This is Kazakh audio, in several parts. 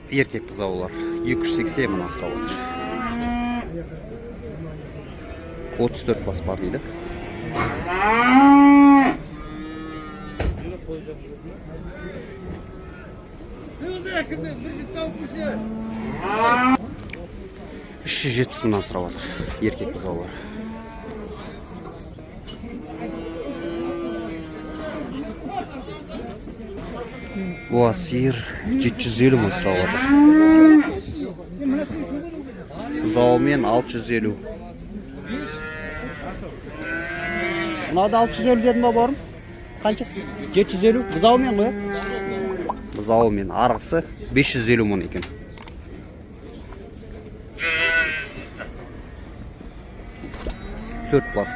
Erkek бұзаулар 280 мыңнан сұрап отыр. 34 бас бар дейді. Үш жүз жетпіс мыңнан сұрап отыр. Еркек бұзаулар. Буа сиыр 750 мың сұрап отыр. Бұзаумен 650. Мынада 650 дедім ба барым? Қанша? 750. Бұзаумен ғой? Бұзаумен арғысы 550 мың екен. Төрт бас.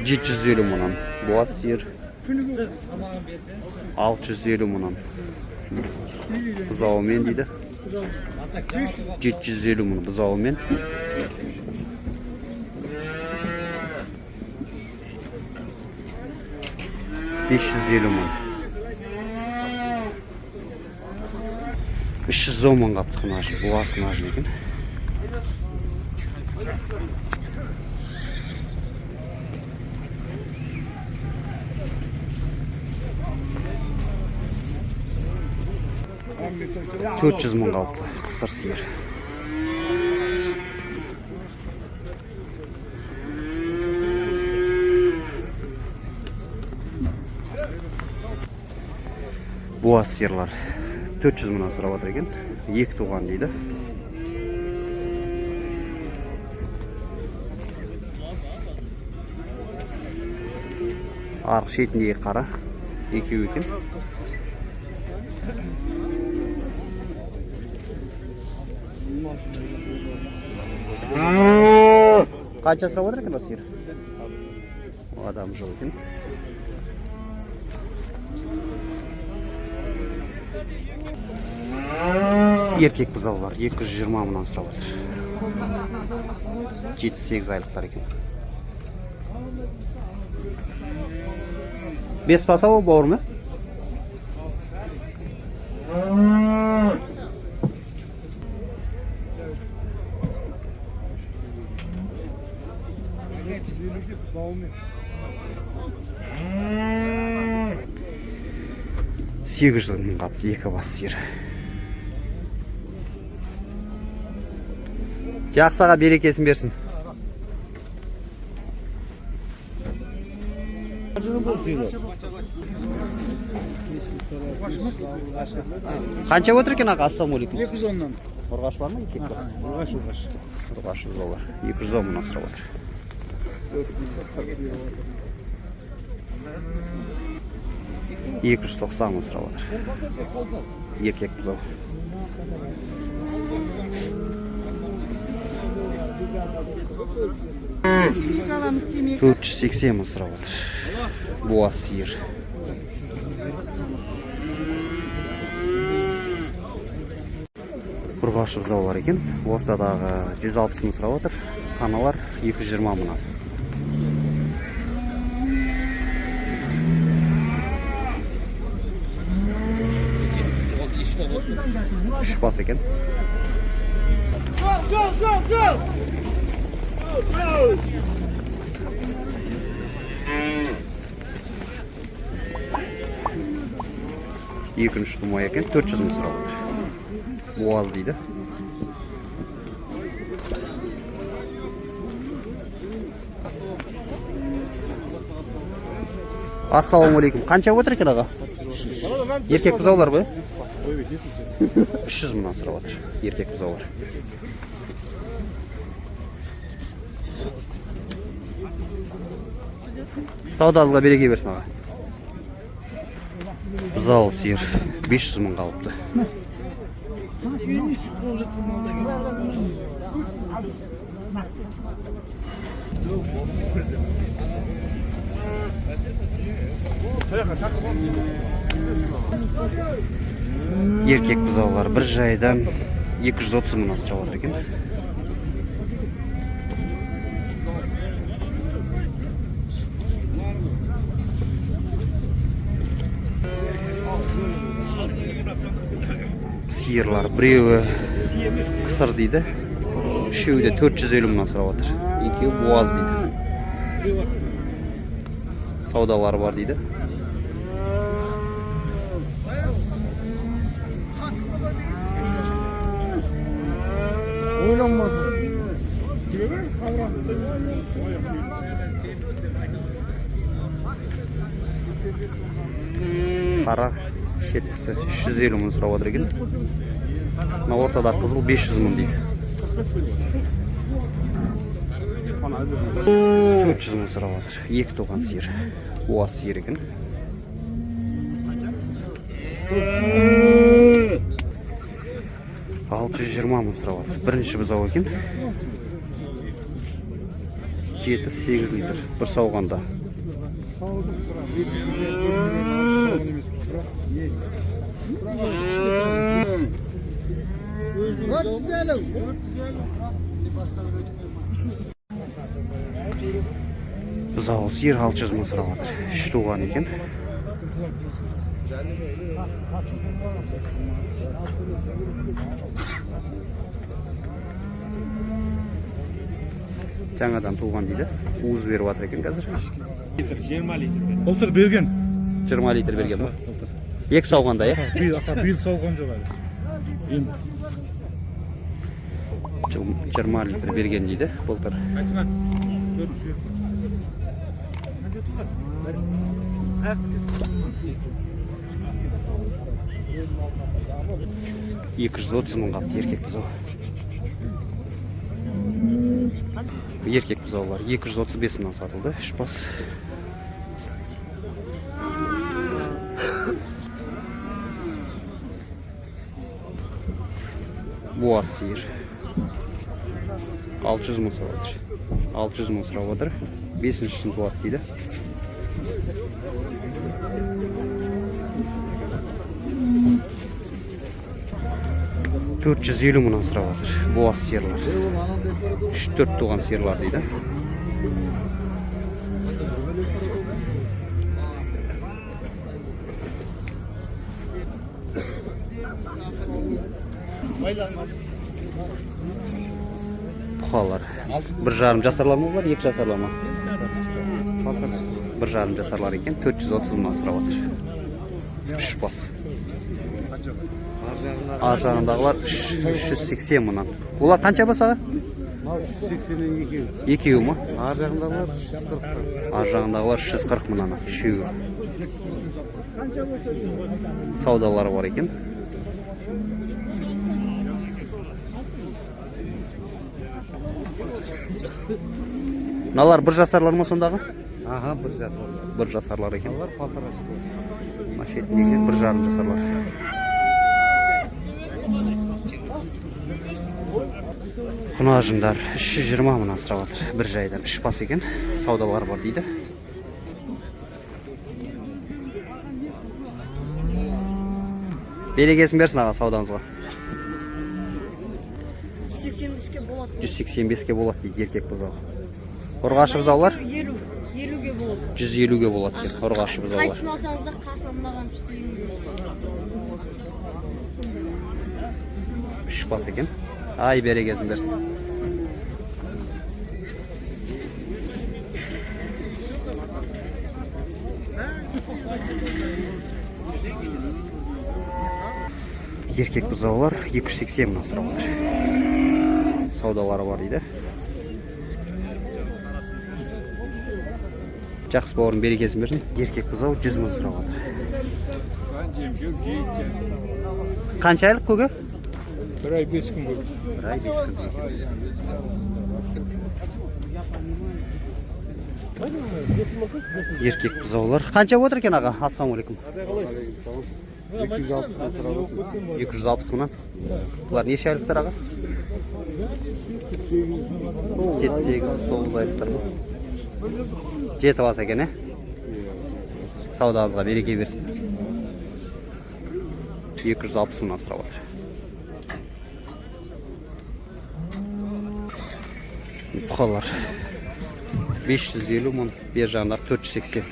Жеті жүз елу мыңнан. Буаз сиыр 650 мыңнан. Бұзауымен дейді. 750 мың бұзауымен. Beş yüz елу мың. 310 мың қапты қынажы. Буаз қынажы екен. Төрт жүз мың қалыпты қысыр сиыр. Буаз сиырлар 400 мыңнан сұрап отыр екен. Екі туған дейді. Арық шетіндегі қара екеу екен. Қанша сұрап отыр екен осы сиыр? Адам жыл екен. Еркек бұзаулар 220 мыңнан сұрап отыр. 7-8 айлықтар екен. 5 басау бауыр ма? Сегіз жүз мың қапты екі бас сиыр. Жақсаға берекесін берсін. Қанша отыр екен аға? Ассалаумағалейкум. 210-нан. Қорғаш бар ма? Қорғаш олар. 210 мыңнан сұрап отыр. 290 мың сұрап отыр. Еркек бұзау. Төрт жүз сексен мың сұрап отыр. Буаз сиыр. Қорғашы бұзаулар екен. Ортадағы 160 мың сұрап отыр. Қаналар 220 мыңнан. Үш бас екен. Екінші тұмай екен. 400 мың сұрап отыр. Буаз дейді. Ассалаумағалейкум. Қанша отыр екен аға? Еркек бұзаулар ғой? 300 мыңнан сұрап отыр. Еркек бұзаулар. Саудаңызға береке берсін аға. Бұзау сиыр 500 мың қалыпты. Еркек бұзаулар бір жайдан 230 мыңнан сұрап отыр екен. сиырлар. Біреуі қысыр дейді. Үшеуі де 450 мыңнан сұрап отыр. Екеуі буаз дейді. Саудалары бар дейді. Қара шеткісі 350 мың сұрап отыр екен. Мына ортада қызыл 500 мың дейді. 400 мың сұрап отыр. Екі туған сиыр. Буаз сиыр екен. Алты жүз жиырма мың сұрап отыр. Бірінші бұзау екен. 7-8 литр бір сауғанда. Бұзау сиыр 600 мың сұрап отыр. 3 туған екен. Жаңадан туған дейді. Уыз беріп жатыр екен қазір. 20 литр. Былтыр берген. 20 литр берген ба? Екі сауғанда, е? Биыл сауған жоқ әлі. 20 литр берген дейді былтыр. 230 мың қапты еркек бұзау. Еркек бұзаулар 235 мыңнан сатылды. 3 бас. Буаз сиыр 600 мың сұрап отыр. 600 мың сұрап отыр. 5-ші туады дейді. $450 мыңнан сұрап отыр. Буаз сиырлар. 3-4 туған сиырлар дейді. Бұқалар. 1,5 жасарлар ма бар, 2 жасарлар ма? 1,5 жасарлар екен, 430 мыңнан сұрап отыр. 3 бас. Ар жағындағылар 380 мыңнан. Олар қанша басаға? 2 ма? Ар жағындағылар 340. Ар жағындағылар 340 мыңнан. 3. Саудалары бар екен. Налар 1 жасарлар ма сондағы? Аха, 1 жасарлар. 1 жасарлар екен. Олар палтарасы бұл. Машетіндегілер 1,5 жасарлар. Құнажындар 320 мыңнан сұрап отыр. Bir жайдан 3 бас екен. Саудалар бар дейді. Берекесін берсін аға саудаңызға. 185-ке болады. 185-ке болады дейді еркек бұзау. Ұрғашы бұзаулар? 50-ге болады. 150-ге болады екен ұрғашы бұзаулар. Қайсысын алсаңыз да қасына мынаған үштейін. 3 бас екен. Ай берекесін берсін. Еркек бұзаулар 280 мыңнан сұрап отыр. Саудалары бар дейді. Жақсы бауырым берекесін берсін. Еркек бұзау 100 мың сұрап отыр. Қанша айлық көге? 1 ай 5 күн көп. 1 ай 5 күн. Еркек бұзаулар. Қанша отыр екен аға? Ассалаумағалейкум. 260 мыңнан. Бұлар неше айлықтар аға? 7-8-9 айлықтар ма? 7 бас екен, е? Саудаңызға береке берсін. 260 мыңнан сұрап отыр. Бұқалар 550 мың, бер жағындағы 480.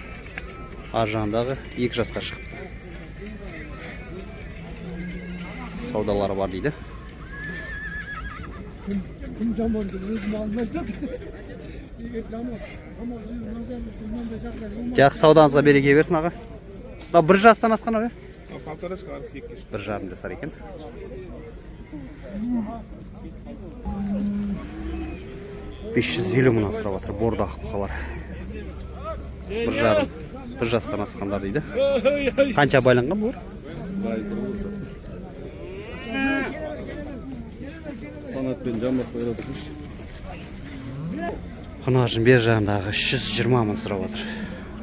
Ар жағындағы 2 жасқа шықты. Саудалары бар дейді. Kim zaman gibi özüm almadı. Егер zaman ama özüm назар Жақсы саудаңызға береке берсін аға. Да, бір жастан асқан ау? Полтора шығар, 2. Бір жарым жасар екен. $550 мыңнан сұрап жатыр бордақ бұқалар. Бір жарым, бір жастан асқандар дейді. Қанша байланған бұлар? Санатпен жамбас қойылады. Қонажын бер жағындағы 320 мың сұрап жатыр.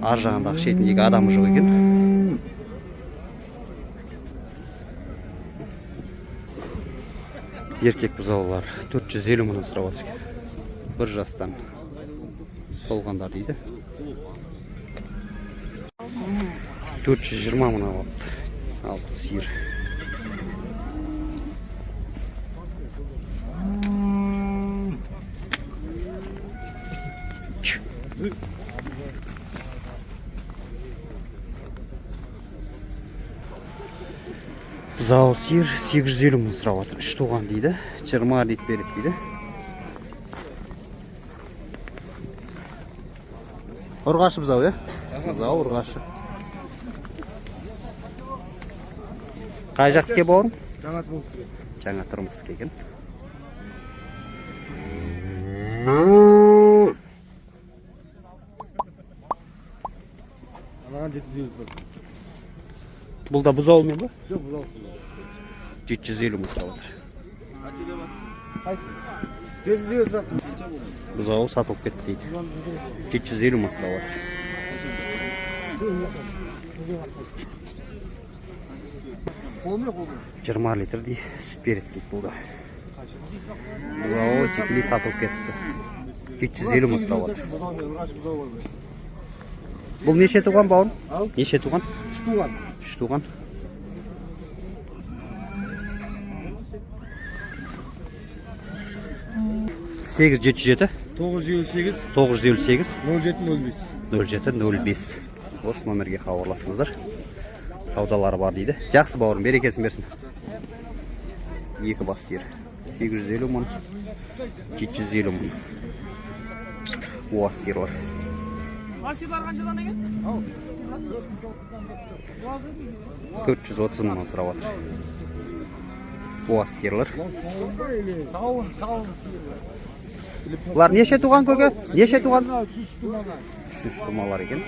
Ар жағындағы шетіндегі адамы жоқ екен. Еркек бұзаулар 450 мыңнан сұрап жатыр. Бір жастан толғандар дейді. 420 мыңнан алыпты. Ал сиыр. Бұзау сиыр 850 мың сұрап жатыр. 3 туған дейді. 20 лит береді дейді. Ұрғашы бұзау, е? Бұзау ұрғашы. Қай жаққа бауырым? Жаңа тұрмыс. Жаңа тұрмыс екен. Анаған 700 бар. Бұл да бұзау мен ба? Жоқ, бұл алсын. 750 мың сұрап жатыр. Қайсы? 700 бар. Бұзау сатылып кетті дейді. 750 мың сұрап жатыр. Қолмен қолмен. 20 литрдей сүт береді дейді бұл да. Бұзау секілі сатылып кетті. 750 мың сұрап жатыр. Бұзаумен, ұрғаш бұзау бар. Бұл неше туған бауырым? Ал? Неше туған? 3 туған. 3 туған. Сегіз 707 958 958 0705. 0705 осы номерге хабарласыңыздар. Саудалары бар дейді. Жақсы бауырым, берекесін берсін. Екі бас сиыр 850 мың 750 мың. Уаз сиыр бар. Асилар қаншадан екен? 430 мыңнан сұрап жатыр. Уаз сиырлар. Сауын. Бұлар неше туған көке? Неше туған? 3 туған. 3 тумалар екен.